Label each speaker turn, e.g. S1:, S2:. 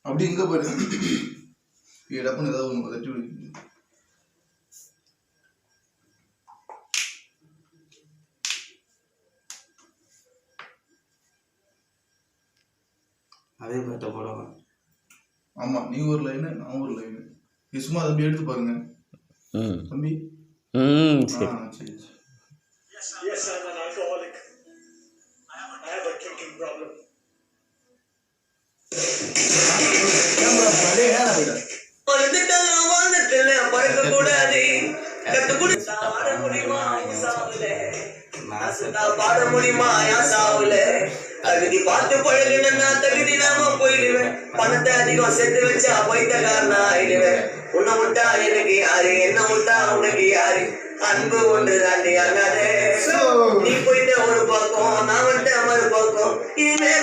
S1: அப்படி எங்க போயிரு இடப்புன்னு ஏதாவது ஒன்று தட்டி விடு.
S2: அதே பாட்ட போடுவாங்க.
S1: ஆமா, நீ ஒரு லைனு நான் ஒரு லைனு. சும்மா தம்பி எடுத்து பாருங்க தம்பி.
S2: சரி.
S1: சரி.
S3: Yes, I'm an alcoholic. I have a drinking problem. பாட முடியுமா சாவுல தகுதி பார்த்து பழகுனா தகுதி நாம போயிடுவேன். பணத்தை அதிகம் சேர்த்து வச்சா போய்த்தகாரனா ஆயிடுவேன். உன்னை விட்டா எனக்கு யாரு, என்ன விட்டா உனக்கு யாரு? அன்பு ஒன்று தாண்டி அண்ணாதே. நீ போயிட்ட ஒரு பக்கம், நான் வந்துட்ட மறு பக்கம். இது மேல